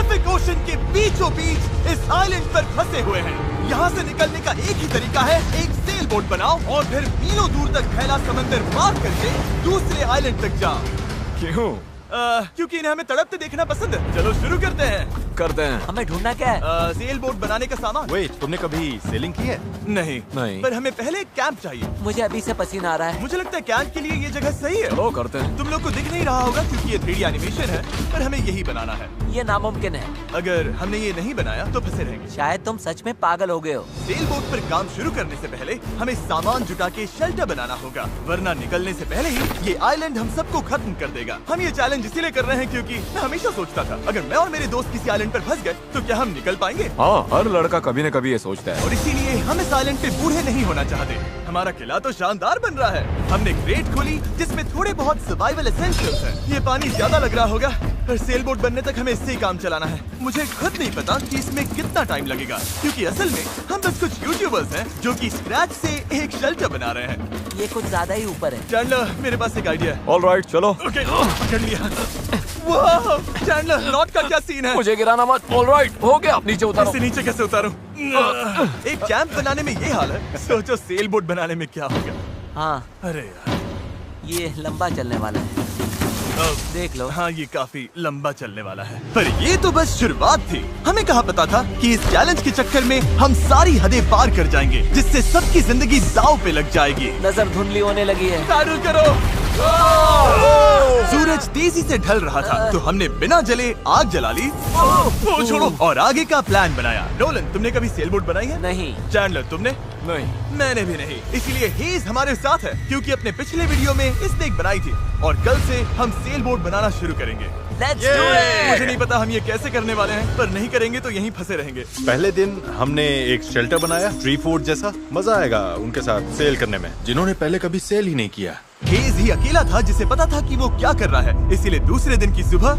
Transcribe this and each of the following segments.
Pacific ocean के बीचों बीच इस आइलैंड पर फंसे हुए हैं। यहाँ से निकलने का एक ही तरीका है, एक सेल बोट बनाओ और फिर मीलों दूर तक फैला समंदर पार करके दूसरे आइलैंड तक जाओ। क्यों? क्योंकि इन्हें हमें तड़पते देखना पसंद है। चलो शुरू करते हैं। हमें ढूंढना क्या है? सेल बोट बनाने का सामान। वेट, तुमने कभी सेलिंग की है? नहीं, पर हमें पहले एक कैंप चाहिए। मुझे अभी से पसीना आ रहा है। मुझे लगता है कैंप के लिए ये जगह सही है। चलो करते हैं। तुम लोग को दिख नहीं रहा होगा क्योंकि ये 3D एनिमेशन है, पर हमें यही बनाना है। ये नामुमकिन है। अगर हमने ये नहीं बनाया तो फंसे रहेंगे। शायद तुम सच में पागल हो गए हो। सेल बोट पर काम शुरू करने से पहले हमें सामान जुटा के शेल्टर बनाना होगा, वरना निकलने से पहले ही ये आइलैंड हम सबको खत्म कर देगा। हम ये चैलेंज इसीलिए कर रहे हैं क्योंकि मैं हमेशा सोचता था अगर मैं और मेरे दोस्त किसी आइलैंड पर फंस गए तो क्या हम निकल पाएंगे? हाँ, हर लड़का कभी न कभी ये सोचता है। और इसीलिए हम इस आइलैंड पे बूढ़े नहीं होना चाहते। हमारा किला तो शानदार बन रहा है। हमने क्रेट खोली जिसमें थोड़े बहुत सर्वाइवल एसेंशियल्स हैं। ये पानी ज्यादा लग रहा होगा, पर सेल बोट बनने तक हमें इससे ही काम चलाना है। मुझे खुद नहीं पता कि इसमें कितना टाइम लगेगा, क्योंकि असल में हम बस कुछ यूट्यूबर्स हैं जो कि स्क्रैच से एक शेल्टर बना रहे हैं। ये कुछ ज्यादा ही ऊपर है। चैंडलर, मेरे पास एक आइडिया है। ऑलराइट, चलो। ओके, पकड़ लिया। वाह, चैंडलर, नॉट का क्या सीन है? मुझे गिराना मत। ऑलराइट, हो गया, नीचे उतारो। इससे नीचे कैसे उतारूं? एक कैंप बनाने में ये हाल है, सोचो सेल बोट बनाने में क्या होगा। हाँ, अरे यार, ये लंबा चलने वाला है। देख लो। हाँ, ये काफी लंबा चलने वाला है, पर ये तो बस शुरुआत थी। हमें कहाँ पता था कि इस चैलेंज के चक्कर में हम सारी हदें पार कर जाएंगे, जिससे सबकी जिंदगी दांव पे लग जाएगी। नजर धुंधली होने लगी है। पैडल करो। सूरज तेजी से ढल रहा था, तो हमने बिना जले आग जला ली। वो छोड़ो, और आगे का प्लान बनाया। नोलन, तुमने कभी सेल बोट बनाई है? नहीं। चैंडलर, तुमने? नहीं। मैंने भी नहीं। इसीलिए हेज हमारे साथ है, क्योंकि अपने पिछले वीडियो में इसने एक बनाई थी, और कल से हम सेल बोट बनाना शुरू करेंगे। Let's do it! मुझे नहीं पता हम ये कैसे करने वाले हैं, पर नहीं करेंगे तो यहीं फंसे रहेंगे। पहले दिन हमने एक शेल्टर बनाया, ट्री फूड जैसा। मजा आएगा उनके साथ सेल करने में, जिन्होंने पहले कभी सेल ही नहीं किया। हेज ही अकेला था जिसे पता था कि वो क्या कर रहा है, इसीलिए दूसरे दिन की सुबह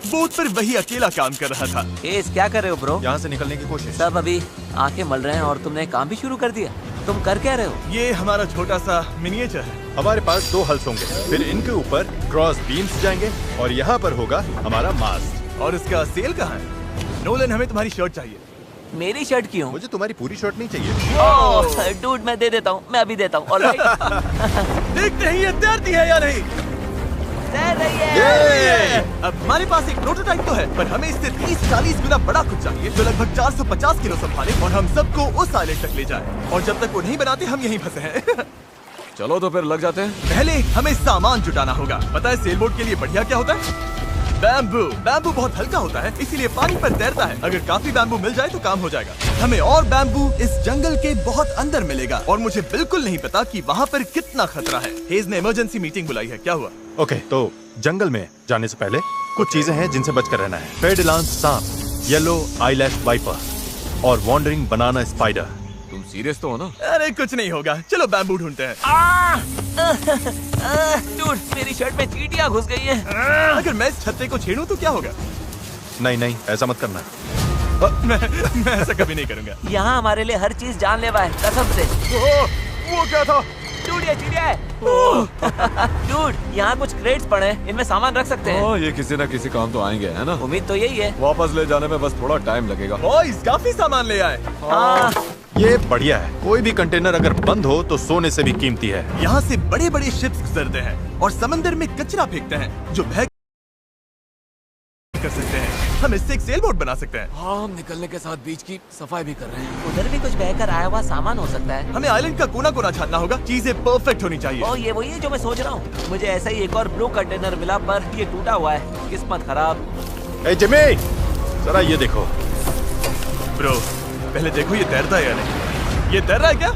बोट पर वही अकेला काम कर रहा था। हेज, क्या कर रहे हो ब्रो? यहाँ से निकलने की कोशिश। सब अभी आंखें मल रहे हैं और तुमने काम भी शुरू कर दिया। तुम कर क्या रहे हो? ये हमारा छोटा सा मिनिएचर है। हमारे पास 2 हल्स होंगे, फिर इनके ऊपर क्रॉस बीम्स जाएंगे और यहाँ पर होगा हमारा मास्ट। और इसका सेल कहाँ है? नोलन, हमें तुम्हारी शर्ट चाहिए। मेरी शर्ट क्यों? मुझे तुम्हारी पूरी शर्ट नहीं चाहिए। डूड, मैं दे देता हूँ, मैं अभी देता हूँ। ऑलराइट। देखते हैं ये तैरती है या नहीं। तैर रही है। अब हमारे पास एक प्रोटोटाइप तो है, पर हमें इससे 30-40 गुना बड़ा कुछ चाहिए, जो लगभग 450 किलो संभाले और हम सबको उस आइलैंड तक ले जाए। और जब तक वो नहीं बनाते हम यहीं फंसे हैं। चलो तो फिर लग जाते हैं। पहले हमें सामान जुटाना होगा। पता है सेल बोट के लिए बढ़िया क्या होता है? बैम्बू। बैम्बू बहुत हल्का होता है, इसीलिए पानी पर तैरता है। अगर काफी बैम्बू मिल जाए तो काम हो जाएगा। हमें और बैम्बू इस जंगल के बहुत अंदर मिलेगा, और मुझे बिल्कुल नहीं पता कि वहाँ पर कितना खतरा है। हेज ने इमरजेंसी मीटिंग बुलाई है, क्या हुआ? ओके, तो जंगल में जाने से पहले कुछ चीजें हैं जिनसे बचकर रहना है। फेडिलांस सांप, येलो आईलैश वाइपर और वॉन्डरिंग बनाना स्पाइडर। तुम सीरियस तो हो ना? अरे कुछ नहीं होगा, चलो बैम्बू ढूंढते हैं। डूड, मेरी शर्ट में चींटियां घुस गई हैं। अगर मैं इस छत्ते को छेड़ूं तो क्या होगा? नहीं नहीं, ऐसा मत करना। मैं ऐसा कभी नहीं करूंगा। यहाँ हमारे लिए हर चीज जानलेवा है, कसम से। वो क्या था? डूड, ये चिड़िया है। डूड, यहाँ कुछ क्रेट्स पड़े हैं, इनमें सामान रख सकते हैं। हाँ, ये किसी न किसी काम तो आएंगे, है ना? उम्मीद तो यही है। वापस ले जाने में बस थोड़ा टाइम लगेगा। बॉयज, काफी सामान ले आए। हाँ। ये बढ़िया है। कोई भी कंटेनर अगर बंद हो तो सोने से भी कीमती है। यहाँ से बड़े बड़े शिप्स गुजरते हैं और समंदर में कचरा फेंकते हैं, जो बह कर सकते हैं। हम इससे एक सेल बोट बना सकते हैं। हाँ, हम निकलने के साथ बीच की सफाई भी कर रहे हैं। उधर भी कुछ बहकर आया हुआ सामान हो सकता है। हमें आइलैंड का कोना कोना छानना होगा, चीजें परफेक्ट होनी चाहिए। ओ, ये वही है जो मैं सोच रहा हूँ। मुझे ऐसा ही एक और ब्लू कंटेनर मिला, पर ये टूटा हुआ है। किस्मत खराब। ए जिमी, जरा ये देखो। ब्रो, पहले देखो ये तैरता है या नहीं। ये तैर रहा है क्या?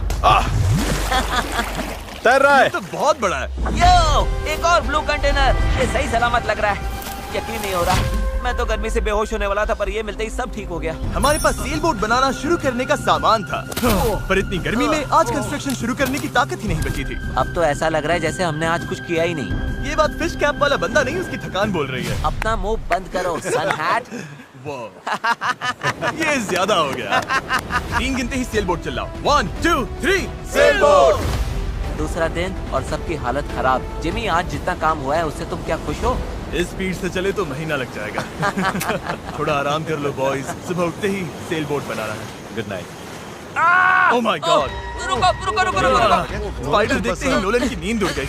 तैर रहा है। तो बहुत बड़ा है। यो, एक और ब्लू कंटेनर। ये सही सलामत लग रहा है। यकीन नहीं हो रहा। मैं तो गर्मी से बेहोश होने वाला था, पर ये मिलते ही सब ठीक हो गया। हमारे पास सेल बोट बनाना शुरू करने का सामान था, पर इतनी गर्मी में आज कंस्ट्रक्शन शुरू करने की ताकत ही नहीं बची थी। अब तो ऐसा लग रहा है जैसे हमने आज कुछ किया ही नहीं। ये बात फिश कैप वाला बंदा नहीं, उसकी थकान बोल रही है। अपना मुंह बंद करो, सन हैट। ये ज्यादा हो गया। 3 गिनते ही सेल बोट चलाओ। 1 2 3 सेल बोट। दूसरा दिन और सबकी हालत खराब। जिमी, आज जितना काम हुआ है उससे तुम क्या खुश हो? इस स्पीड से चले तो महीना लग जाएगा। थोड़ा आराम कर लो बॉयज, सुबह उठते ही सेल बोट बनाना है। Good night. Oh my God, रुको रुको रुको रुको। स्पाइडर देखते ही नोलन की नींद उड़ गई।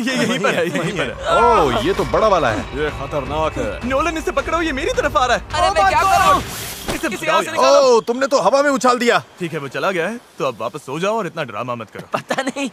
ये यहीं पर है, यहीं पर है। ओह, ये तो बड़ा वाला है। ये खतरनाक है। नोलन इसे पकड़ो, ये मेरी तरफ आ रहा है। अरे मैं क्या करूं? इसे किसी बचाओ और से यार। निकालो। ओह, तुमने तो हवा में उछाल दिया। ठीक है, वो चला गया है, तो अब वापस सो जाओ और इतना ड्रामा मत करो। पता नहीं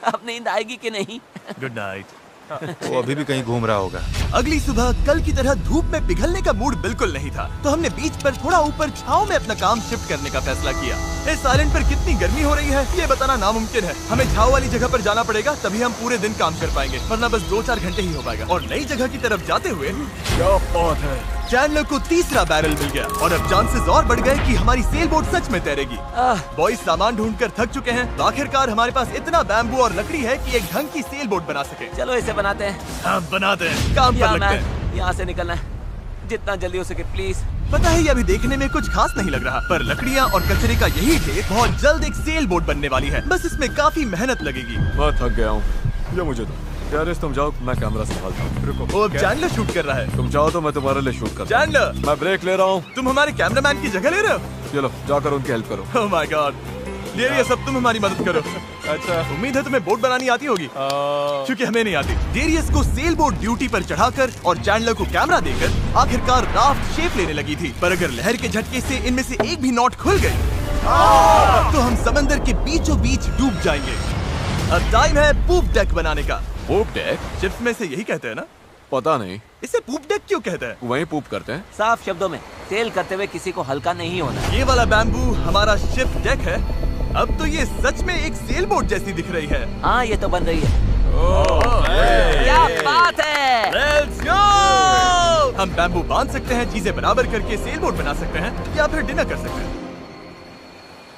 अब नींद आएगी कि नहीं। Good night. वो अभी भी कहीं घूम रहा होगा। अगली सुबह कल की तरह धूप में पिघलने का मूड बिल्कुल नहीं था, तो हमने बीच पर थोड़ा ऊपर छांव में अपना काम शिफ्ट करने का फैसला किया। इस आइलैंड पर कितनी गर्मी हो रही है ये बताना नामुमकिन है। हमें छांव वाली जगह पर जाना पड़ेगा, तभी हम पूरे दिन काम कर पाएंगे, वरना बस 2-4 घंटे ही हो पाएगा। और नई जगह की तरफ जाते हुए क्या बात है। चैंडलर को तीसरा बैरल मिल गया और अब चांसेस और बढ़ गए कि हमारी सेल बोट सच में तैरेगी। बॉयज सामान ढूंढकर थक चुके हैं, तो आखिरकार हमारे पास इतना बैम्बू और लकड़ी है कि एक ढंग की सेल बोट बना सके। चलो इसे बनाते हैं। हाँ, बनाते हैं, काम पर लगते हैं। यहाँ से निकलना है जितना जल्दी हो सके प्लीज। पता है ये अभी देखने में कुछ खास नहीं लग रहा, पर लकड़ियाँ और कचरे का यही ढेर बहुत जल्द एक सेल बोट बनने वाली है। बस इसमें काफी मेहनत लगेगी। मैं थक गया हूँ, ये मुझे दो। गैरेज तुम जाओ, मैं कैमरा संभालता हूँ। रुको, वो अब चैंडलर शूट कर रहा है। तुम जाओ तो मैं तुम्हारे लिए शूट कर। चैंडलर, मैं ब्रेक ले रहा हूँ। तुम हमारे कैमरामैन की जगह ले रहे हो? चलो जाकर उनकी हेल्प करो। ओह माय गॉड, डेरियस अब तुम हमारी मदद करो। अच्छा। उम्मीद है तुम्हें बोट बनानी आती होगी, क्योंकि हमें नहीं आती। डेरियस को सेल बोट ड्यूटी पर चढ़ाकर और चैंडलर को कैमरा देकर आखिरकार राफ्ट शेप लेने लगी थी, पर अगर लहर के झटके से इनमें से एक भी नॉट खुल गई तो हम समंदर के बीचों बीच डूब जाएंगे। अब टाइम है पूप डेक बनाने का। पूप डेक? शिप्स में से यही कहते हैं ना? पता नहीं, इसे पूप डेक क्यों कहते हैं? वहीं पूप करते हैं। साफ शब्दों में सेल करते हुए किसी को हल्का नहीं होना। ये वाला बैम्बू हमारा शिप डेक है। अब तो ये सच में एक सेल बोट जैसी दिख रही है। हाँ ये तो बन रही है। क्या बात है। Let's go! हम बैम्बू बांध सकते हैं, चीजें बराबर करके सेल बोट बना सकते हैं, या फिर डिनर कर सकते हैं।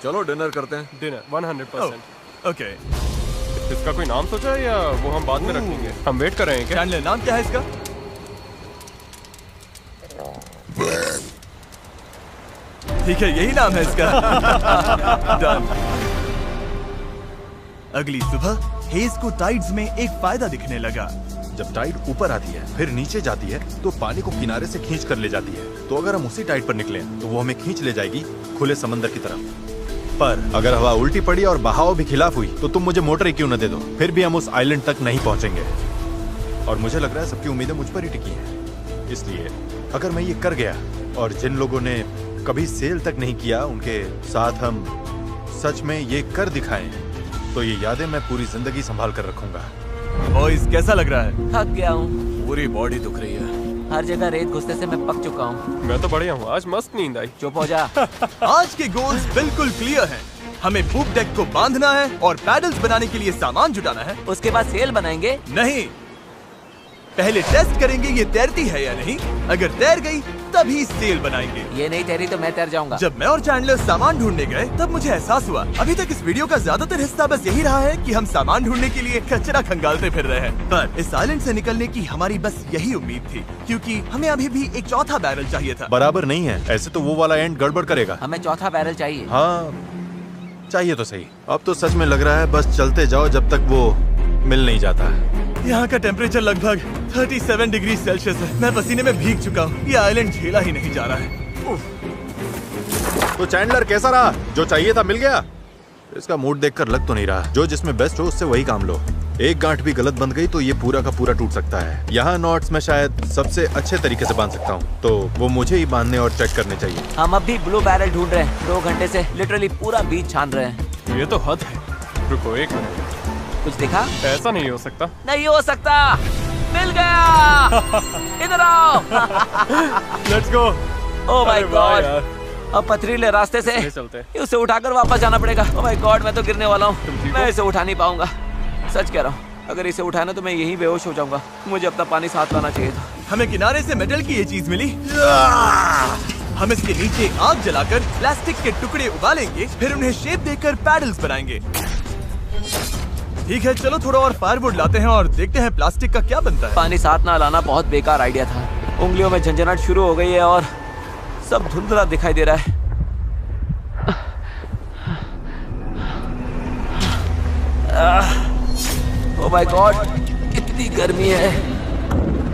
चलो डिनर करते हैं। डिनर 100%। ओके, इसका कोई नाम सोचा है या वो हम बाद में रखेंगे? हम वेट कर रहे हैं क्या? चैंडलर नाम क्या है इसका? ठीक है, यही नाम है इसका। Done. अगली सुबह हेज को टाइड्स में एक फायदा दिखने लगा। जब टाइड ऊपर आती है फिर नीचे जाती है तो पानी को किनारे से खींच कर ले जाती है। तो अगर हम उसी टाइड पर निकले तो वो हमें खींच ले जाएगी खुले समंदर की तरफ। पर अगर हवा उल्टी पड़ी और बहाव भी खिलाफ हुई तो तुम मुझे मोटर ही क्यों न दे दो, फिर भी हम उस आइलैंड तक नहीं पहुंचेंगे। और मुझे लग रहा है सबकी उम्मीदें मुझ पर ही टिकी हैं। इसलिए अगर मैं ये कर गया और जिन लोगों ने कभी सेल तक नहीं किया उनके साथ हम सच में ये कर दिखाएं, तो ये यादें मैं पूरी जिंदगी संभाल कर रखूंगा। बॉयज कैसा लग रहा है? थक गया हूँ, पूरी बॉडी दुख रही है। हर जगह रेत घुसने से मैं पक चुका हूँ। मैं तो बढ़िया हूँ, आज मस्त नींद आई। चुप हो जा। आज के गोल्स बिल्कुल क्लियर हैं। हमें पूप डेक को बांधना है और पैडल्स बनाने के लिए सामान जुटाना है। उसके बाद सेल बनाएंगे। नहीं, पहले टेस्ट करेंगे ये तैरती है या नहीं। अगर तैर गई तभी सेल बनाएंगे। ये नहीं तैरी तो मैं तैर जाऊंगा। जब मैं और चैंडलर सामान ढूंढने गए तब मुझे एहसास हुआ अभी तक इस वीडियो का ज्यादातर हिस्सा बस यही रहा है कि हम सामान ढूंढने के लिए कचरा खंगालते फिर रहे हैं। पर इस आइलैंड से निकलने की हमारी बस यही उम्मीद थी, क्योंकि हमें अभी भी एक चौथा बैरल चाहिए था। बराबर नहीं है, ऐसे तो वो वाला एंड गड़बड़ करेगा। हमें चौथा बैरल चाहिए। हाँ चाहिए तो सही। अब तो सच में लग रहा है बस चलते जाओ जब तक वो मिल नहीं जाता। यहाँ का टेम्परेचर लगभग 37 डिग्री सेल्सियस है। मैं पसीने में भीग चुका हूँ। ये आइलैंड झेला ही नहीं जा रहा है। तो चैंडलर कैसा रहा? जो चाहिए था मिल गया? इसका मूड देखकर लग तो नहीं रहा। जो जिसमें बेस्ट हो उससे वही काम लो। एक गांठ भी गलत बंध गई तो ये पूरा का पूरा टूट सकता है। यहाँ नॉट्स में शायद सबसे अच्छे तरीके से बांध सकता हूँ, तो वो मुझे ही बांधने और चेक करने चाहिए। हम अब भी ब्लू बैरल ढूंढ रहे हैं। 2 घंटे से लिटरली पूरा बीच छान रहे हैं। ये तो हद है। रुको 1 मिनट, कुछ दिखा? ऐसा नहीं हो सकता। नहीं हो सकता। मिल गया। इधर आओ। Let's go. ओह माय अरे वाह गॉड, यार। अब पथरीले रास्ते से चलते। उसे उठाकर वापस जाना पड़ेगा। ओह माय गॉड, मैं तो गिरने वाला हूँ। ठीक मैं हो? इसे उठा नहीं पाऊंगा, सच कह रहा हूँ। अगर इसे उठाना तो मैं यहीं बेहोश हो जाऊंगा। मुझे अपना पानी साथ लाना चाहिए था। हमें किनारे से मेटल की ये चीज मिली। हम इसके नीचे आग जलाकर प्लास्टिक के टुकड़े उबालेंगे, फिर उन्हें शेप देकर पैडल्स बनाएंगे। ठीक है, चलो थोड़ा और फायरवुड लाते हैं और देखते हैं प्लास्टिक का क्या बनता है। पानी साथ ना लाना बहुत बेकार आइडिया था। उंगलियों में झंझनाहट शुरू हो गई है और सब धुंधला दिखाई दे रहा है। ओह माय गॉड, कितनी गर्मी है।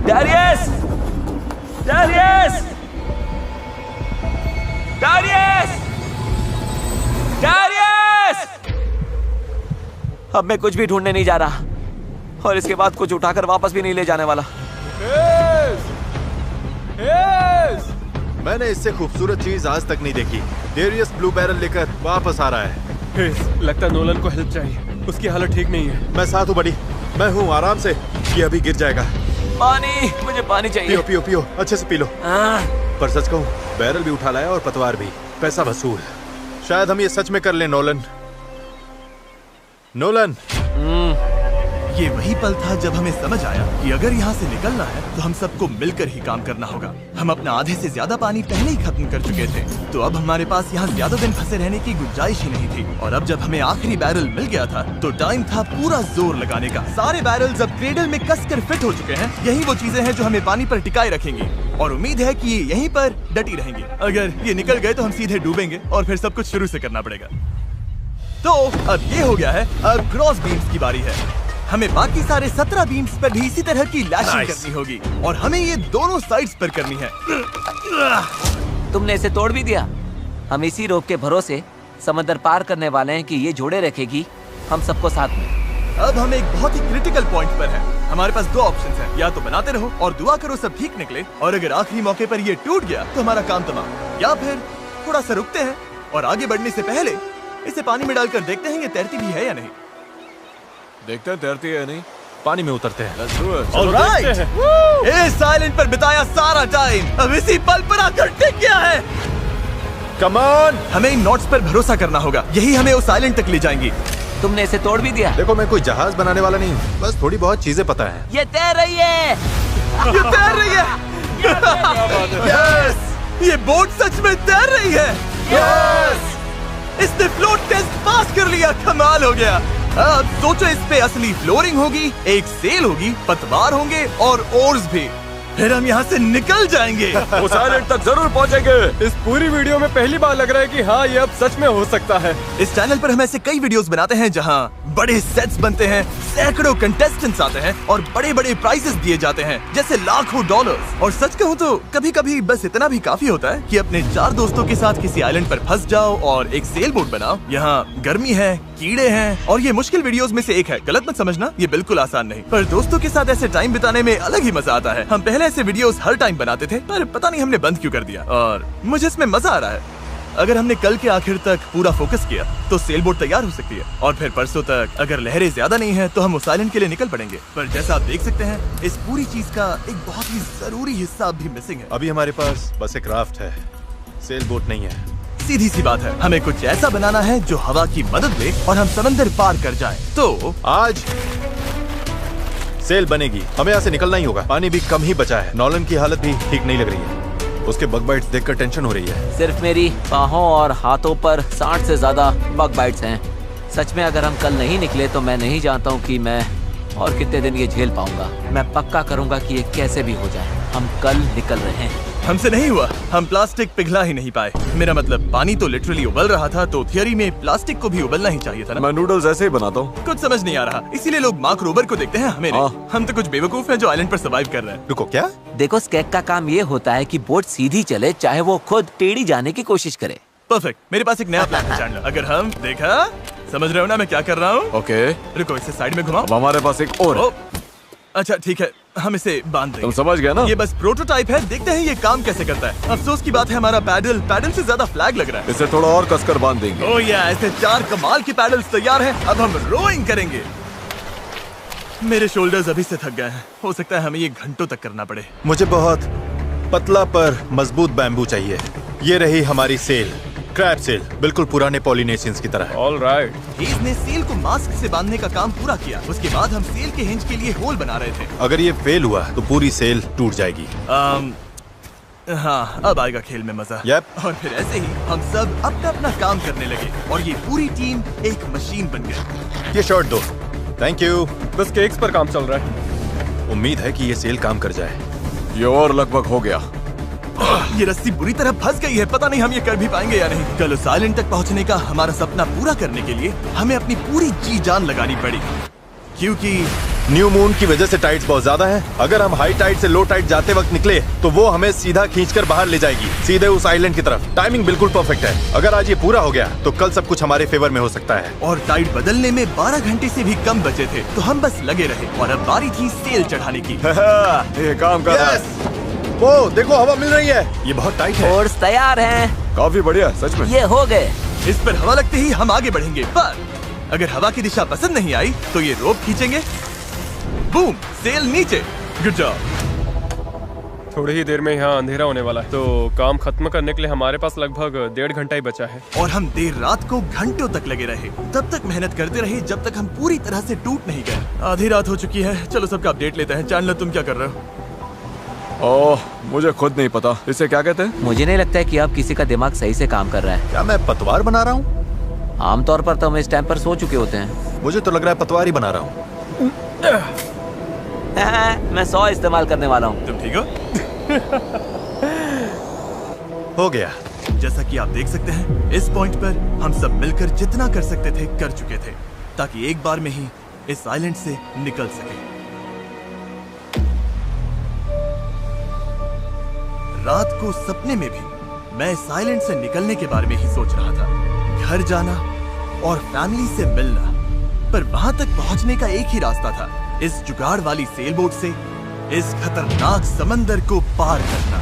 डैरियस! डैरियस! डैरियस! डैरियस! अब मैं कुछ भी ढूंढने नहीं जा रहा और इसके बाद कुछ उठाकर वापस भी नहीं ले जाने वाला। मैंने इससे खूबसूरत चीज आज तक नहीं देखी। डेरियस ब्लू बैरल लेकर वापस आ रहा है। लगता है नोलन को हेल्प चाहिए, उसकी हालत ठीक नहीं है। मैं साथ हूँ बड़ी, मैं हूँ, आराम से। ये अभी गिर जाएगा। पानी, मुझे पानी चाहिए। पियो पियो पियो, अच्छे से पी लो। पर सच कहूँ, बैरल भी उठा लाया और पतवार भी। पैसा वसूल। शायद हम ये सच में कर लें नोलन। नोलन, ये वही पल था जब हमें समझ आया कि अगर यहाँ से निकलना है तो हम सबको मिलकर ही काम करना होगा। हम अपना आधे से ज्यादा पानी पहले ही खत्म कर चुके थे, तो अब हमारे पास यहाँ ज्यादा दिन फंसे रहने की गुंजाइश ही नहीं थी। और अब जब हमें आखिरी बैरल मिल गया था तो टाइम था पूरा जोर लगाने का। सारे बैरल्स अब क्रेडल में कसकर फिट हो चुके हैं। यही वो चीजें हैं जो हमें पानी पर टिकाए रखेंगी और उम्मीद है कि ये यहीं पर डटी रहेंगी। अगर ये निकल गए तो हम सीधे डूबेंगे और फिर सब कुछ शुरू से करना पड़ेगा। तो अब ये हो गया है, अब क्रॉस बीम्स की बारी है। हमें बाकी सारे 17 बीम्स पर भी इसी तरह की लैशिंग करनी होगी और हमें ये दोनों साइड्स पर करनी है। तुमने इसे तोड़ भी दिया। हम इसी रोप के भरोसे समंदर पार करने वाले हैं कि ये जोड़े रखेगी हम सबको साथ में। अब हम एक बहुत ही क्रिटिकल पॉइंट पर हैं। हमारे पास दो ऑप्शंस हैं, या तो बनाते रहो और दुआ करो सब ठीक निकले, और अगर आखिरी मौके पर ये टूट गया तो हमारा काम तमाम, या फिर थोड़ा सा रुकते हैं और आगे बढ़ने से पहले इसे पानी में डालकर देखते हैं ये तैरती भी है या नहीं। देखते हैं तैरती है नहीं। पानी में उतरते हैं। Let's do it. ऑलराइट, इस आइलैंड पर बिताया सारा टाइम अब इसी पल पर आकर टिक गया है। कम ऑन, हमें इन नोट्स पर भरोसा करना होगा, यही हमें उस आइलैंड तक ले जाएंगी। तुमने इसे तोड़ भी दिया। देखो मैं कोई जहाज बनाने वाला नहीं, बस थोड़ी बहुत चीजें पता है। ये तैर रही है। ये तैर रही है। यस, ये बोट सच में तैर रही है। यस, इसने फ्लोट टेस्ट पास कर लिया। कमाल हो गया। अब सोचो, इस पे असली फ्लोरिंग होगी, एक सेल होगी, पतवार होंगे और ओर्स भी। फिर हम यहाँ से निकल जाएंगे। उस आइलैंड तक जरूर पहुंचेंगे। इस पूरी वीडियो में पहली बार लग रहा है कि हाँ ये अब सच में हो सकता है। इस चैनल पर हम ऐसे कई वीडियोस बनाते हैं जहां बड़े सेट्स बनते हैं, सैकड़ों कंटेस्टेंट्स आते हैं और बड़े बड़े प्राइजेस दिए जाते हैं, जैसे लाखों डॉलर्स। और सच कहूँ तो कभी कभी बस इतना भी काफी होता है कि अपने 4 दोस्तों के साथ किसी आइलैंड पर फंस जाओ और एक सेल बोट बनाओ। यहाँ गर्मी है, कीड़े हैं और ये मुश्किल वीडियोस में से एक है। गलत मत समझना, ये बिल्कुल आसान नहीं, पर दोस्तों के साथ ऐसे टाइम बिताने में अलग ही मजा आता है। हम पहले ऐसे वीडियोस हर टाइम बनाते थे, पर पता नहीं हमने बंद क्यों कर दिया, और मुझे इसमें मजा आ रहा है। अगर हमने कल के आखिर तक पूरा फोकस किया तो सेल बोट तैयार हो सकती है, और फिर परसों तक अगर लहरें ज्यादा नहीं है तो हम उस आइलैंड के लिए निकल पड़ेंगे। पर जैसा आप देख सकते हैं, इस पूरी चीज का एक बहुत ही जरूरी हिस्सा भी मिसिंग है। अभी हमारे पास बस एक राफ्ट है, सेल बोट नहीं है। सीधी सी बात है, हमें कुछ ऐसा बनाना है जो हवा की मदद ले और हम समंदर पार कर जाएं। तो आज सेल बनेगी, हमें यहाँ से निकलना ही होगा। पानी भी कम ही बचा है। नॉलन की हालत भी ठीक नहीं लग रही है, उसके बग बाइट्स देखकर टेंशन हो रही है। सिर्फ मेरी बाहों और हाथों पर 60 से ज्यादा बग बाइट्स हैं। सच में अगर हम कल नहीं निकले तो मैं नहीं जानता हूँ कि मैं और कितने दिन ये झेल पाऊंगा। मैं पक्का करूंगा कि ये कैसे भी हो जाए। हम कल निकल रहे हैं। हमसे नहीं हुआ, हम प्लास्टिक पिघला ही नहीं पाए। मेरा मतलब पानी तो लिटरली उबल रहा था, तो थियरी में प्लास्टिक को भी उबलना ही चाहिए था ना। मैं नूडल्स ऐसे ही बनाता हूँ। कुछ समझ नहीं आ रहा, इसीलिए लोग मार्क रोबर को देखते हैं, हमें नहीं। हाँ। हम तो कुछ बेवकूफ हैं जो आइलैंड पर सर्वाइव कर रहे हैं। रुको, क्या? देखो, स्केक का काम ये होता है कि बोट सीधी चले, चाहे वो खुद टेढ़ी जाने की कोशिश करे। परफेक्ट, मेरे पास एक नया प्लान है चैंडलर। अगर हम देखा, समझ रहे हो ना मैं क्या कर रहा हूँ? ओके, रुको, इसे साइड में घुमाओ। अब हमारे पास एक और है। ओ, अच्छा ठीक है, हम इसे बांध देंगे। तुम समझ गए ना? ये बस प्रोटोटाइप है, देखते हैं ये काम कैसे करता है। अफसोस की बात है, हमारा पैडल से ज्यादा फ्लैग लग रहा है। इसे थोड़ा और कसकर बांध देंगे। ओह या, ऐसे 4 कमाल के पैडल्स तैयार हैं। अब हम रोइंग करेंगे। मेरे शोल्डर्स अभी से थक गए हैं, हो सकता है हमें ये घंटों तक करना पड़े। मुझे बहुत पतला पर मजबूत बैम्बू चाहिए। ये रही हमारी सेल, क्रैब सेल, बिल्कुल पुराने पॉलिनेशियंस की तरह। All right. हेज ने सेल को मास्क से बांधने का काम पूरा किया। उसके बाद हम सेल के हिंज के लिए होल बना रहे थे। अगर ये फेल हुआ तो पूरी सेल टूट जाएगी। हाँ, अब आएगा खेल में मजा। Yep. और फिर ऐसे ही हम सब अपना अपना काम करने लगे और ये पूरी टीम एक मशीन बन गई। ये शॉट दो, थैंक यू। बस केक्स पर काम चल रहा है। उम्मीद है कि ये सेल काम कर जाए। ये और लगभग हो गया। ये रस्सी बुरी तरह फंस गई है, पता नहीं हम ये कर भी पाएंगे या नहीं। कल उस आइलैंड तक पहुंचने का हमारा सपना पूरा करने के लिए हमें अपनी पूरी जी जान लगानी पड़ी, क्योंकि न्यू मून की वजह से टाइड्स बहुत ज्यादा हैं। अगर हम हाई टाइड से लो टाइड जाते वक्त निकले तो वो हमें सीधा खींचकर बाहर ले जाएगी, सीधे उस आइलैंड की तरफ। टाइमिंग बिल्कुल परफेक्ट है। अगर आज ये पूरा हो गया तो कल सब कुछ हमारे फेवर में हो सकता है। और टाइड बदलने में 12 घंटे से भी कम बचे थे, तो हम बस लगे रहे और अब बारी थी सेल चढ़ाने की। ये काम कर रहा है। Yes! वो देखो, हवा मिल रही है। ये बहुत टाइट है। फोर्स तैयार हैं। काफी बढ़िया, सच में। ये हो गए। इस पर हवा लगते ही हम आगे बढ़ेंगे, पर अगर हवा की दिशा पसंद नहीं आई तो ये रोप खींचेंगे। बूम, सेल नीचे। Good job. थोड़ी ही देर में यहाँ अंधेरा होने वाला है, तो काम खत्म करने के लिए हमारे पास लगभग 1.5 घंटा ही बचा है। और हम देर रात को घंटों तक लगे रहे, तब तक मेहनत करते रहे जब तक हम पूरी तरह से टूट नहीं गए। आधी रात हो चुकी है, चलो सबका अपडेट लेते हैं। चैंडलर, तुम क्या कर रहे हो? ओह, मुझे खुद नहीं पता इसे क्या कहते हैं। मुझे नहीं लगता है कि अब किसी का दिमाग सही से काम कर रहा है। क्या मैं पतवार बना रहा हूँ? आमतौर पर तो हम इस टाइम पर सो चुके होते हैं। मुझे तो लग रहा है पतवार ही बना रहा हूँ। मैं 100 इस्तेमाल करने वाला हूँ। तुम ठीक हो? हो गया। जैसा कि आप देख सकते हैं, इस पॉइंट पर हम सब मिलकर जितना कर सकते थे कर चुके थे, ताकि एक बार में ही इस आइलैंड से निकल सके। रात को सपने में भी मैं इस आइलैंड से निकलने के बारे में ही सोच रहा था। घर जाना और फैमिली से मिलना, पर वहां तक पहुंचने का एक ही रास्ता था, इस जुगाड़ वाली सेल बोट से इस खतरनाक समंदर को पार करना।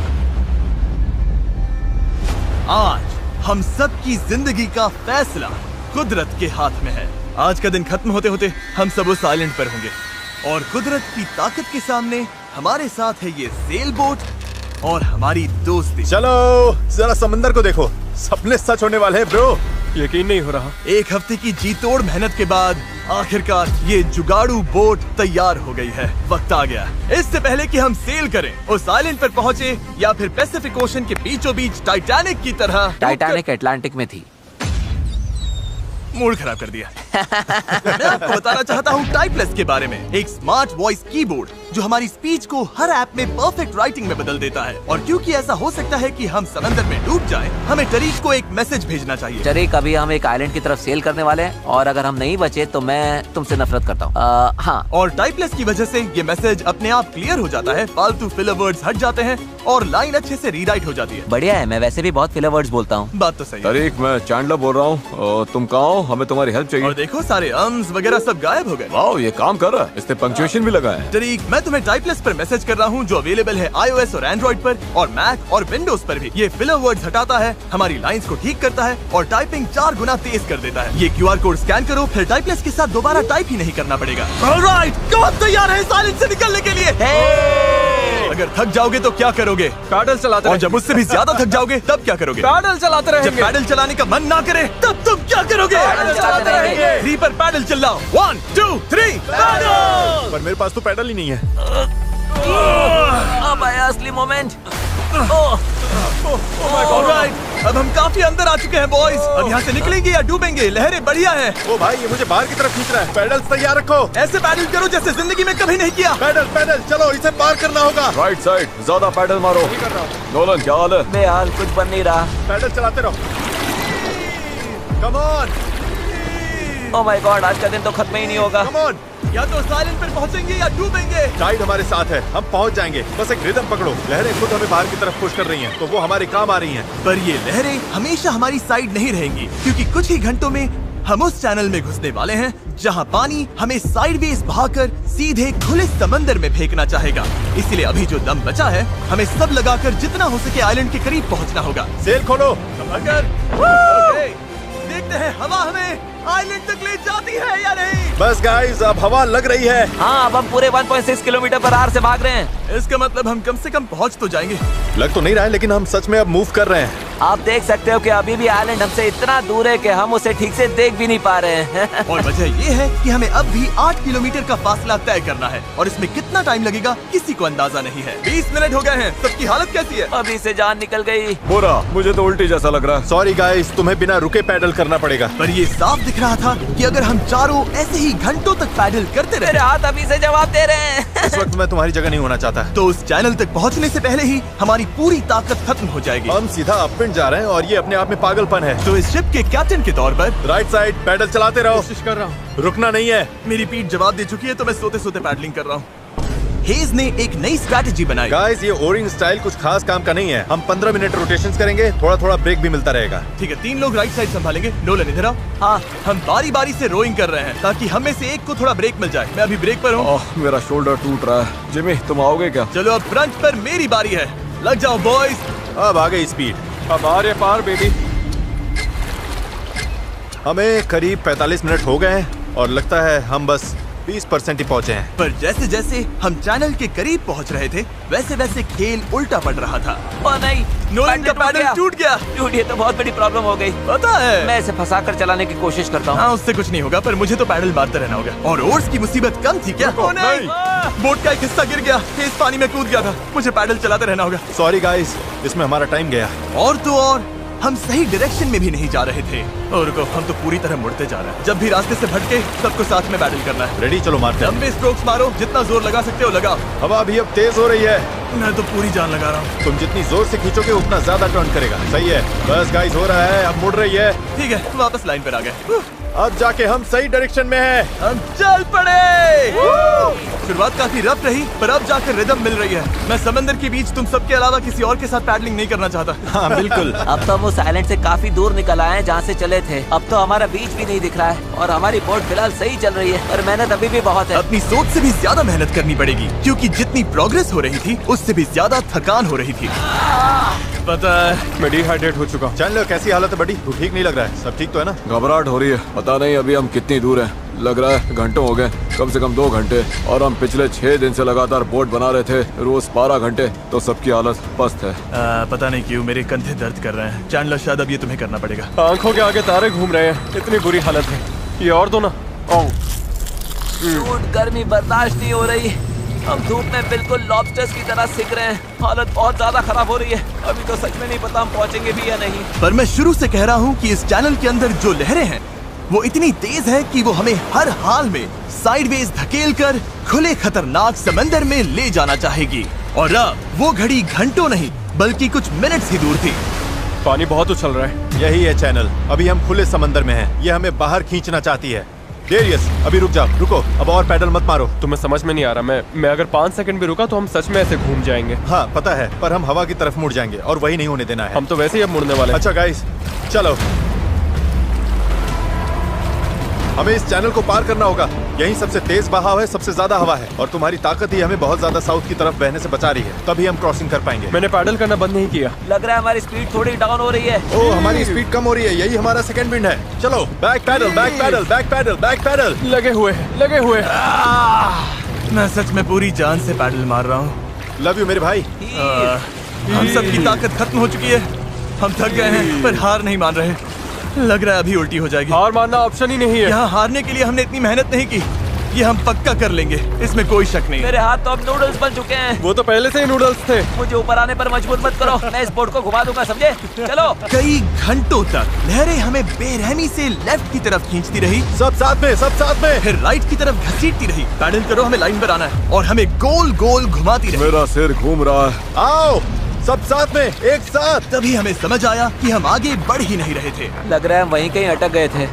आज हम सब की जिंदगी का फैसला कुदरत के हाथ में है। आज का दिन खत्म होते होते हम सब उस आइलैंड पर होंगे, और कुदरत की ताकत के सामने हमारे साथ है ये सेल बोट और हमारी दोस्ती। चलो जरा समंदर को देखो, सपने सच होने वाले हैं ब्रो। यकीन नहीं हो रहा। एक हफ्ते की जी तोड़ मेहनत के बाद आखिरकार ये जुगाड़ू बोट तैयार हो गई है। वक्त आ गया, इससे पहले कि हम सेल करें, उस आइलैंड पर पहुंचे या फिर पैसिफिक ओशन के बीचों बीच टाइटैनिक की तरह। टाइटैनिक अटलांटिक में थी। मूड खराब कर दिया। मैं आपको बताना चाहता हूँ टाइपलेस के बारे में, एक स्मार्ट वॉइस कीबोर्ड जो हमारी स्पीच को हर ऐप में परफेक्ट राइटिंग में बदल देता है। और क्योंकि ऐसा हो सकता है कि हम समंदर में डूब जाएं, हमें टरीक को एक मैसेज भेजना चाहिए। टरीक, अभी हम एक आइलैंड की तरफ सेल करने वाले हैं, और अगर हम नहीं बचे तो मैं तुमसे नफरत करता हूँ। हाँ। और टाइपलेस की वजह से ये मैसेज अपने आप क्लियर हो जाता है, फालतू फिलर वर्ड्स हट जाते हैं और लाइन अच्छे से रीराइट हो जाती है। बढ़िया है, मैं वैसे भी बहुत फिलर वर्ड्स बोलता हूँ। बात तो सही है। तरीक, मैं चैंडलर बोल रहा हूँ। तुम कहाँ हो? हमें तुम्हारी हेल्प चाहिए। और देखो, सारे अम्स वगैरह सब गायब हो गए। वाओ, ये काम कर रहा है। इसने पंक्चुएशन भी लगाया है। टरीक, मैं तुम्हें टाइपलेस पर मैसेज कर रहा हूँ जो अवेलेबल है iOS और एंड्रॉइड पर, और मैक और विंडोज पर भी। ये फिलर वर्ड्स हटाता है, हमारी लाइंस को ठीक करता है और टाइपिंग 4 गुना तेज कर देता है। ये QR कोड स्कैन करो, फिर टाइपलेस के साथ दोबारा टाइप ही नहीं करना पड़ेगा। ऑलराइट, कौन तैयार है इस आइलैंड से निकलने के लिए? अगर थक जाओगे तो क्या करोगे? पैडल चलाते और जब उससे भी ज्यादा थक जाओगे तब क्या करोगे? पैडल चलाते जब रहेंगे। पैडल चलाने का मन ना करे तब तुम क्या करोगे? पैडल चलाते रहेंगे। 3 पर पैडल चिल्लाओ। 1 2 3 पैडल। पर मेरे पास तो पैडल ही नहीं है। अब आया असली मोमेंट। ऑलराइट, अब हम काफी अंदर आ चुके हैं बॉयज। अब यहाँ से निकलेंगे या डूबेंगे? लहरें बढ़िया हैं। ओ भाई, ये मुझे बाहर की तरफ खींच रहा है। पैडल तैयार रखो। ऐसे पैडल करो जैसे जिंदगी में कभी नहीं किया। पैडल पैडल, चलो इसे पार करना होगा। राइट साइड, ज्यादा पैडल मारो। नोलन, क्या हाल है? बेहाल, कुछ बन नहीं रहा। पैडल चलाते रहो। Come on, oh my God, आज का दिन तो खत्म ही नहीं होगा। Come on. या तो साइलेंट पर पहुंचेंगे या डूबेंगे। टाइड हमारे साथ है, हम पहुंच जाएंगे। बस एक रिदम पकड़ो। लहरें खुद हमें बाहर की तरफ पुश कर रही हैं, तो वो हमारे काम आ रही हैं। पर ये लहरें हमेशा हमारी साइड नहीं रहेंगी, क्योंकि कुछ ही घंटों में हम उस चैनल में घुसने वाले हैं जहां पानी हमें साइडवेज बहाकर सीधे खुले समंदर में फेंकना चाहेगा। इसलिए अभी जो दम बचा है, हमें सब लगाकर जितना हो सके आइलैंड के करीब पहुंचना होगा। सेल खोलो। अगर ओके, देखते हैं हवा हमें आइलैंड तक ले जाती है या नहीं। बस गाइस, अब हवा लग रही है। हाँ, अब हम पूरे 1.6 किलोमीटर/आवर से भाग रहे हैं। इसका मतलब हम कम से कम पहुंच तो जाएंगे। लग तो नहीं रहा है, लेकिन हम सच में अब मूव कर रहे हैं। आप देख सकते हो कि अभी भी आइलैंड हमसे इतना दूर है कि हम उसे ठीक से देख भी नहीं पा रहे हैं। और वजह ये है कि हमें अब भी 8 किलोमीटर का फासला तय करना है, और इसमें कितना टाइम लगेगा किसी को अंदाजा नहीं है। 20 मिनट हो गए हैं। सबकी हालत कैसी है? अभी से जान निकल गई। बुरा, मुझे तो उल्टी जैसा लग रहा है। सॉरी गाइस, तुम्हें बिना रुके पैडल करना पड़ेगा। पर ये साफ दिख रहा था कि अगर हम चारों ऐसे ही घंटों तक पैडल करते मेरे रहे हाथ अभी से जवाब दे रहे हैं। इस वक्त मैं तुम्हारी जगह नहीं होना चाहता। तो उस चैनल तक पहुंचने से पहले ही हमारी पूरी ताकत खत्म हो जाएगी। हम सीधा अपविंड जा रहे हैं और ये अपने आप में पागलपन है। तो इस शिप के कैप्टन के तौर पर राइट साइड पैडल चलाते रहो। कोशिश कर रहा हूँ। रुकना नहीं है। मेरी पीठ जवाब दे चुकी है तो मैं सोते सोते पैडलिंग कर रहा हूँ। हेज ने एक नई स्ट्रैटेजी बनाई। गाइस, ये ओरिंग स्टाइल कुछ खास काम का नहीं है। हम 15 मिनट रोटेशंस करेंगे, थोड़ा थोड़ा ब्रेक भी मिलता रहेगा। ठीक है, 3 लोग राइट साइड संभालेंगे। नोलन इधर आओ। हाँ, हम बारी बारी से रोइंग कर रहे हैं ताकि हम में से एक को थोड़ा ब्रेक मिल जाए। मैं अभी ब्रेक पर हूँ। मेरा शोल्डर टूट रहा है। जिमी, तुम आओगे क्या? चलो अब फ्रंट पर मेरी बारी है। लग जाओ बॉयज। अब आ गई स्पीड। अब आ रहे पार बेबी। हमें करीब 45 मिनट हो गए हैं और लगता है हम बस 20% ही पहुंचे हैं। पर जैसे जैसे हम चैनल के करीब पहुंच रहे थे वैसे वैसे खेल उल्टा पड़ रहा था। ओ नहीं, नोलन का पैडल टूट गया। टूट, ये तो बहुत बड़ी प्रॉब्लम हो गई। पता है, मैं इसे फंसा कर चलाने की कोशिश करता हूँ। हाँ, उससे कुछ नहीं होगा, पर मुझे तो पैडल मारते रहना होगा। और ओर्स की मुसीबत कम थी क्या? ओ नहीं, बोट का एक हिस्सा गिर गया। तेज पानी में कूद गया था। मुझे पैडल चलाते रहना होगा। सॉरी गाइस, इसमें हमारा टाइम गया। और तो और हम सही डायरेक्शन में भी नहीं जा रहे थे। और रुको, हम तो पूरी तरह मुड़ते जा रहे हैं। जब भी रास्ते से भटके सबको साथ में पैडल करना है। रेडी, चलो मारते हैं। लंबे स्ट्रोक्स मारो, जितना जोर लगा सकते हो लगाओ। हवा भी अब तेज हो रही है। मैं तो पूरी जान लगा रहा हूँ। तुम जितनी जोर से खींचोगे उतना ज्यादा टर्न करेगा। सही है, बस गाइस हो रहा है, अब मुड़ रही है। ठीक है, वापस लाइन पर आ गए। अब जाके हम सही डायरेक्शन में हैं। हम चल पड़े। शुरुआत काफी रफ रही, पर अब जाकर रिदम मिल रही है। मैं समंदर के बीच तुम सबके अलावा किसी और के साथ पैडलिंग नहीं करना चाहता। हाँ बिल्कुल। अब तो हम उस आइलैंड से काफी दूर निकल आए हैं जहाँ से चले थे। अब तो हमारा बीच भी नहीं दिख रहा है और हमारी बोट फिलहाल सही चल रही है, पर मेहनत अभी भी बहुत है। अपनी सोच से भी ज्यादा मेहनत करनी पड़ेगी, क्योंकि जितनी प्रोग्रेस हो रही थी उससे भी ज्यादा थकान हो रही थी। पता है, मैं डिहाइड्रेट हो चुका हूँ। चैनलर, कैसी हालत है बड़ी? तू ठीक नहीं लग रहा है। सब ठीक तो है ना? घबराहट हो रही है। पता नहीं अभी हम कितनी दूर हैं। लग रहा है घंटों हो गए, कम से कम 2 घंटे। और हम पिछले 6 दिन से लगातार बोट बना रहे थे, रोज 12 घंटे। तो सबकी हालत पस्त है। पता नहीं क्यों मेरे कंधे दर्द कर रहे हैं। चैनलर, शायद अब ये तुम्हें करना पड़ेगा। आंखों के आगे तारे घूम रहे हैं, इतनी बुरी हालत है। ये और दो ना। धूप, गर्मी बर्दाश्त नहीं हो रही। हम धूप में बिल्कुल लॉबस्टर्स की तरह सिक रहे हैं। हालत बहुत ज्यादा खराब हो रही है। अभी तो सच में नहीं पता हम पहुंचेंगे भी या नहीं। पर मैं शुरू से कह रहा हूँ कि इस चैनल के अंदर जो लहरें हैं वो इतनी तेज है कि वो हमें हर हाल में साइडवेज धकेलकर खुले खतरनाक समंदर में ले जाना चाहेगी। और अब वो घड़ी घंटों नहीं बल्कि कुछ मिनट्स ही दूर थी। पानी बहुत उछल रहा है। यही है चैनल। अभी हम खुले समंदर में हैं। ये हमें बाहर खींचना चाहती है। डेरियस, अभी रुक जा। रुको, अब और पैडल मत मारो। तुम्हें समझ में नहीं आ रहा। मैं अगर 5 सेकंड भी रुका तो हम सच में ऐसे घूम जाएंगे। हाँ पता है, पर हम हवा की तरफ मुड़ जाएंगे और वही नहीं होने देना है। हम तो वैसे ही अब मुड़ने वाले हैं। अच्छा गाइस, चलो। हमें इस चैनल को पार करना होगा। यही सबसे तेज बहाव है, सबसे ज्यादा हवा है और तुम्हारी ताकत ही हमें बहुत ज्यादा साउथ की तरफ बहने से बचा रही है। तभी हम क्रॉसिंग कर पाएंगे। मैंने पैडल करना बंद नहीं किया। लग रहा है हमारी स्पीड थोड़ी डाउन हो रही है। ओ, हमारी स्पीड कम हो रही है। यही हमारा सेकंड विंड है। चलो, back paddle, back paddle, back paddle, back paddle. लगे हुए मैं सच में पूरी जान से पैडल मार रहा हूँ। लव यू मेरे भाई। हम सबकी ताकत खत्म हो चुकी है। हम थक गए हैं पर हार नहीं मान रहे। लग रहा है अभी उल्टी हो जाएगी। हार मानना ऑप्शन ही नहीं है। यहाँ हारने के लिए हमने इतनी मेहनत नहीं की। ये हम पक्का कर लेंगे, इसमें कोई शक नहीं। मेरे हाथ तो अब नूडल्स बन चुके हैं। वो तो पहले से ही नूडल्स थे। मुझे ऊपर आने पर मजबूर मत करो, मैं इस बोट को घुमा दूंगा, समझे? चलो। कई घंटों तक लहरें हमें बेरहमी से लेफ्ट की तरफ खींचती रही। सब साथ में, सब साथ में। फिर राइट की तरफ घसीटती रही। पैडल करो, हमें लाइन पर आना है और हमें गोल गोल घुमाती रही। मेरा सिर घूम रहा है। आओ सब साथ में, एक साथ। तभी हमें समझ आया कि हम आगे बढ़ ही नहीं रहे थे। लग रहा है हम वहीं कहीं अटक गए थे।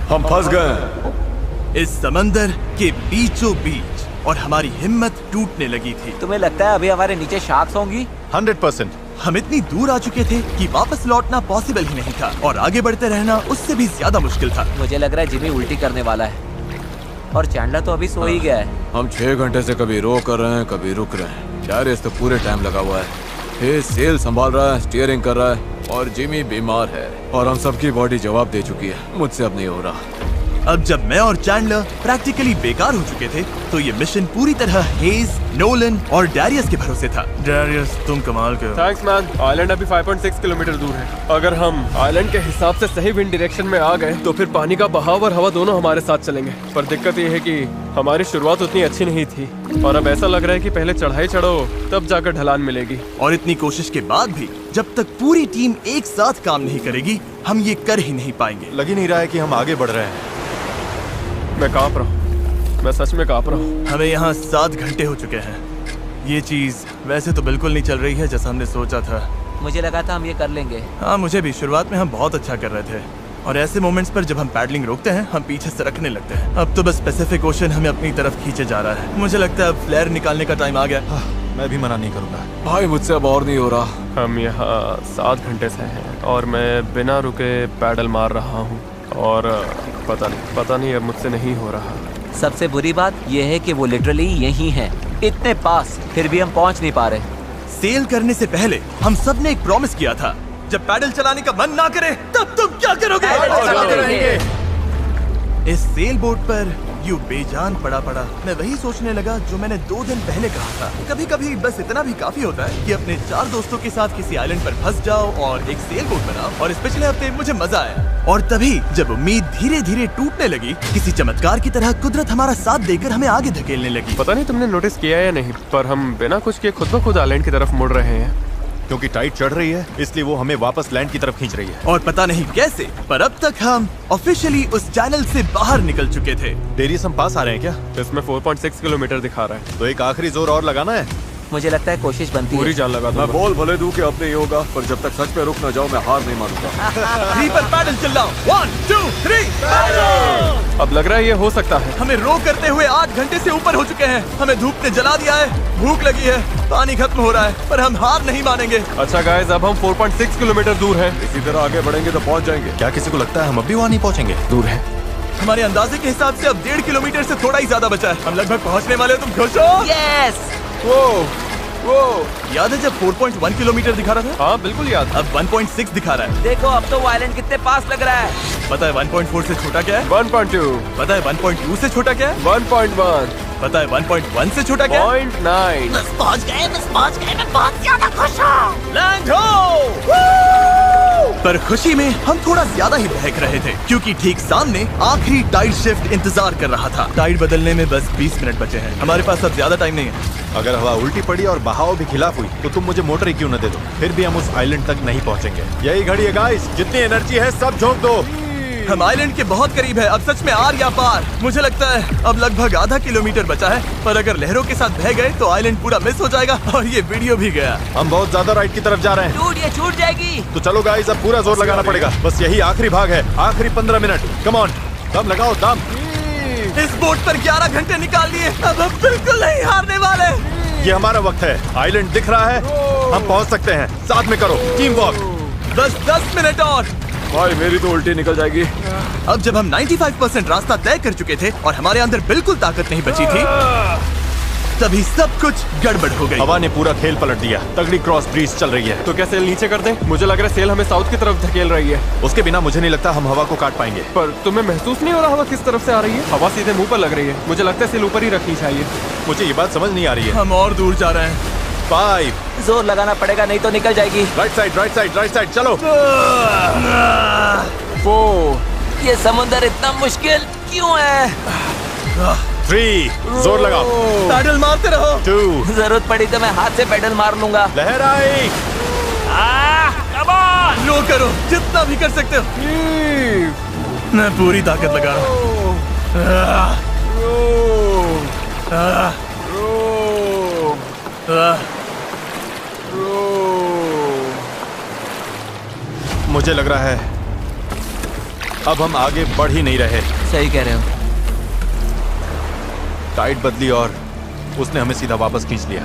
हम फंस गए इस समंदर के बीचों बीच और हमारी हिम्मत टूटने लगी थी। तुम्हें लगता है अभी हमारे नीचे शार्क्स होंगी? 100%। हम इतनी दूर आ चुके थे कि वापस लौटना पॉसिबल ही नहीं था और आगे बढ़ते रहना उससे भी ज्यादा मुश्किल था। मुझे लग रहा है जिमी उल्टी करने वाला है और चैंडलर तो अभी सो ही गया है। हम 6 घंटे से कभी रो कर रहे हैं, कभी रुक रहे हैं। डैरियस तो पूरे टाइम लगा हुआ है। हे सेल संभाल रहा है, स्टीयरिंग कर रहा है और जिमी बीमार है और हम सबकी बॉडी जवाब दे चुकी है। मुझसे अब नहीं हो रहा। अब जब मैं और चैंडलर प्रैक्टिकली बेकार हो चुके थे, तो ये मिशन पूरी तरह हेज, नोलन और डैरियस के भरोसे था। डैरियस, तुम कमाल के हो। Thanks man. आइलैंड अभी 5.6 किलोमीटर दूर है। अगर हम आइलैंड के हिसाब से सही विंड डायरेक्शन में आ गए तो फिर पानी का बहाव और हवा दोनों हमारे साथ चलेंगे। पर दिक्कत ये है कि हमारी शुरुआत उतनी अच्छी नहीं थी और अब ऐसा लग रहा है कि पहले चढ़ाई चढ़ो तब जाकर ढलान मिलेगी। और इतनी कोशिश के बाद भी जब तक पूरी टीम एक साथ काम नहीं करेगी, हम ये कर ही नहीं पाएंगे। लग ही नहीं रहा है कि हम आगे बढ़ रहे हैं। मैं कांप रहा हूँ, मैं सच में कांप रहा हूँ। हमें यहाँ 7 घंटे हो चुके हैं। ये चीज वैसे तो बिल्कुल नहीं चल रही है जैसा हमने सोचा था। मुझे लगा था हम ये कर लेंगे। हाँ, मुझे भी। शुरुआत में हम बहुत अच्छा कर रहे थे और ऐसे मोमेंट्स पर जब हम पैडलिंग रोकते हैं, हम पीछे सरकने लगते हैं। अब तो बस पैसिफिक ओशन हमें अपनी तरफ खींचे जा रहा है। मुझे लगता है अब फ्लेयर निकालने का टाइम आ गया। मैं भी मना नहीं करूंगा। भाई मुझसे अब और नहीं हो रहा। हम यहाँ 7 घंटे से हैं और मैं बिना रुके पैडल मार रहा हूँ और पता नहीं अब मुझसे नहीं हो रहा। सबसे बुरी बात यह है कि वो लिटरली यहीं है, इतने पास, फिर भी हम पहुंच नहीं पा रहे। सेल करने से पहले हम सब ने एक प्रॉमिस किया था, जब पैडल चलाने का मन ना करे तब तुम क्या करोगे? इस सेल बोट पर यूं बेजान पड़ा मैं वही सोचने लगा जो मैंने 2 दिन पहले कहा था। कभी कभी बस इतना भी काफी होता है कि अपने 4 दोस्तों के साथ किसी आइलैंड पर फंस जाओ और एक सेल बोट बनाओ। और इस पिछले हफ्ते मुझे मजा आया। और तभी जब उम्मीद धीरे धीरे टूटने लगी, किसी चमत्कार की तरह कुदरत हमारा साथ देकर हमें आगे धकेलने लगी। पता नहीं तुमने नोटिस किया या नहीं, पर हम बिना कुछ किए खुद ब खुद आइलैंड की तरफ मुड़ रहे हैं। क्योंकि टाइड चढ़ रही है, इसलिए वो हमें वापस लैंड की तरफ खींच रही है। और पता नहीं कैसे, पर अब तक हम ऑफिशियली उस चैनल से बाहर निकल चुके थे। डेरियस, हम पास आ रहे हैं क्या? इसमें 4.6 किलोमीटर दिखा रहा है। तो एक आखिरी जोर और लगाना है। मुझे लगता है कोशिश बनती पूरी है। जान लगा मैं दूंगा। बोल भले दूं कि अब नहीं होगा, पर जब तक सच पे रुक न जाऊं मैं हार नहीं मानूंगा। 3 पर पैडल चिल्लाओ। 1 2 3। अब लग रहा है ये हो सकता है। हमें रो करते हुए 8 घंटे से ऊपर हो चुके हैं। हमें धूप ने जला दिया है, भूख लगी है, पानी खत्म हो रहा है, पर हम हार नहीं मानेंगे। अच्छा गाइस, अब हम 4.6 किलोमीटर दूर हैं। इसी तरह आगे बढ़ेंगे तो पहुंच जाएंगे। क्या किसी को लगता है हम अब भी वहाँ नहीं पहुँचेंगे? दूर है। हमारे अंदाजे के हिसाब से अब 1.5 किलोमीटर से थोड़ा ही ज्यादा बचा है। हम लगभग पहुंचने वाले हो। तुम खुश हो? यस! वो याद है जब 4.1 किलोमीटर दिखा रहा था? हाँ बिल्कुल याद। अब 1.6 दिखा रहा है। देखो अब तो वो आइलैंड कितने पास लग रहा है। पता है 1.4 से छोटा क्या है? 1.2, पता है 1.2 से छोटा क्या है? 1.1, पता है 1.1 से छोटा क्या है? 0.9। पहुंच गए, मैं बहुत ज्यादा खुश हूँ। लैंड हो! पर खुशी में हम थोड़ा ज्यादा ही बहक रहे थे, क्योंकि ठीक सामने आखिरी टाइड शिफ्ट इंतजार कर रहा था। टाइड बदलने में बस 20 मिनट बचे हैं। हमारे पास अब ज्यादा टाइम नहीं है। अगर हवा उल्टी पड़ी और बहाव भी खिलाफ हुई तो तुम मुझे मोटर ही क्यों न दे दो, फिर भी हम उस आइलैंड तक नहीं पहुंचेंगे। यही घड़ी है गाइस, जितनी एनर्जी है सब झोंक दो। हम आइलैंड के बहुत करीब है। अब सच में आर या पार। मुझे लगता है अब लगभग आधा किलोमीटर बचा है, पर अगर लहरों के साथ बह गए तो आइलैंड पूरा मिस हो जाएगा और ये वीडियो भी गया। हम बहुत ज्यादा राइट की तरफ जा रहे हैं। टूट ये छूट जाएगी। तो चलो गाइस, अब पूरा जोर लगाना पड़ेगा। बस यही आखिरी भाग है, आखिरी 15 मिनट। कम ऑन, दम लगाओ, दम। इस बोट पर 11 घंटे निकाल लिए। अब हम बिल्कुल नहीं हारने वाले। ये हमारा वक्त है। आइलैंड दिख रहा है, हम पहुंच सकते हैं। साथ में करो, टीम वर्क। बस 10 मिनट और। भाई मेरी तो उल्टी निकल जाएगी। अब जब हम 95% रास्ता तय कर चुके थे और हमारे अंदर बिल्कुल ताकत नहीं बची थी, तभी सब कुछ गड़बड़ हो गई। हवा ने पूरा खेल पलट दिया। तगड़ी क्रॉस ब्रीज चल रही है। तो क्या सेल नीचे कर दें? मुझे लग रहा है सेल हमें साउथ की तरफ धकेल रही है। उसके बिना मुझे नहीं लगता हम हवा को काट पाएंगे। पर तुम्हें महसूस नहीं हो रहा हवा किस तरफ से आ रही है? हवा सीधे मुंह पर लग रही है। मुझे लगता है सेल ऊपर ही रखनी चाहिए। मुझे ये बात समझ नहीं आ रही है। हम और दूर जा रहे हैं। 5 जोर लगाना पड़ेगा, नहीं तो निकल जाएगी। Right side, right side, right side, चलो। 4, ये समुंदर इतना मुश्किल क्यों है? 3, जोर लगाओ। पैडल मारते रहो। 2, जरूरत पड़ी तो मैं हाथ से पेडल मार लूंगा। लहर आई। रो करो, जितना भी कर सकते हो। मैं पूरी ताकत लगा रहा हूँ। मुझे लग रहा है अब हम आगे बढ़ ही नहीं रहे। सही कह रहे हो। टाइड बदली और उसने हमें सीधा वापस खींच लिया।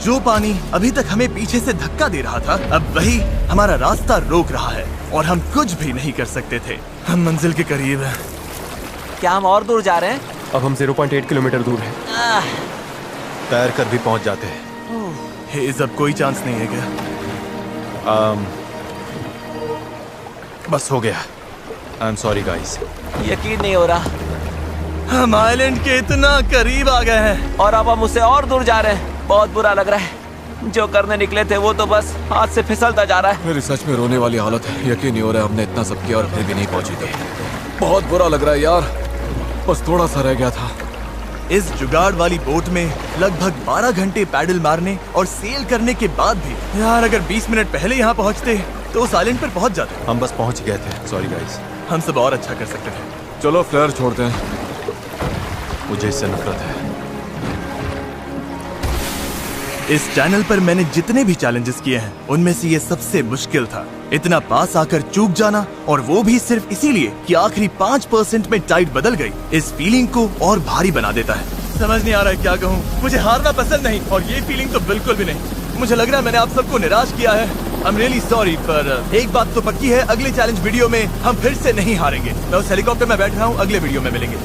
जो पानी अभी तक हमें पीछे से धक्का दे रहा था, अब वही हमारा रास्ता रोक रहा है और हम कुछ भी नहीं कर सकते थे। हम मंजिल के करीब हैं। क्या हम और दूर जा रहे हैं? अब हम 0.8 किलोमीटर दूर हैं। तैर कर भी पहुंच जाते हैं। हेज, अब कोई चांस नहीं है क्या? बस हो गया। I am sorry guys. यकीन नहीं हो रहा। हम आइलैंड के इतना करीब आ गए हैं और अब हम उससे और दूर जा रहे हैं। बहुत बुरा लग रहा है। जो करने निकले थे वो तो बस हाथ से फिसलता जा रहा है। मेरी सच में रोने वाली हालत है। यकीन नहीं हो रहा है हमने इतना सब किया और फिर भी नहीं पहुंची थी। बहुत बुरा लग रहा है यार। बस थोड़ा सा रह गया था। इस जुगाड़ वाली बोट में लगभग 12 घंटे पैडल मारने और सेल करने के बाद भी यार अगर 20 मिनट पहले यहाँ पहुँचते तो उस आइलैंड पर पहुँच जाते। हम बस पहुंच गए थे। Sorry guys. हम सब और अच्छा कर सकते थे। चलो फ्लेयर छोड़ते हैं। मुझे इससे नफरत है। इस चैनल पर मैंने जितने भी चैलेंजेस किए हैं उनमें से ये सबसे मुश्किल था। इतना पास आकर चूक जाना, और वो भी सिर्फ इसीलिए कि आखिरी 5% में टाइड बदल गई, इस फीलिंग को और भारी बना देता है। समझ नहीं आ रहा है क्या कहूँ। मुझे हारना पसंद नहीं और ये फीलिंग तो बिल्कुल भी नहीं। मुझे लग रहा है मैंने आप सबको निराश किया है। I'm really sorry, पर एक बात तो पक्की है, अगले चैलेंज वीडियो में हम फिर से नहीं हारेंगे। मैं उस हेलीकॉप्टर में बैठ रहा हूँ, अगले वीडियो में मिलेंगे।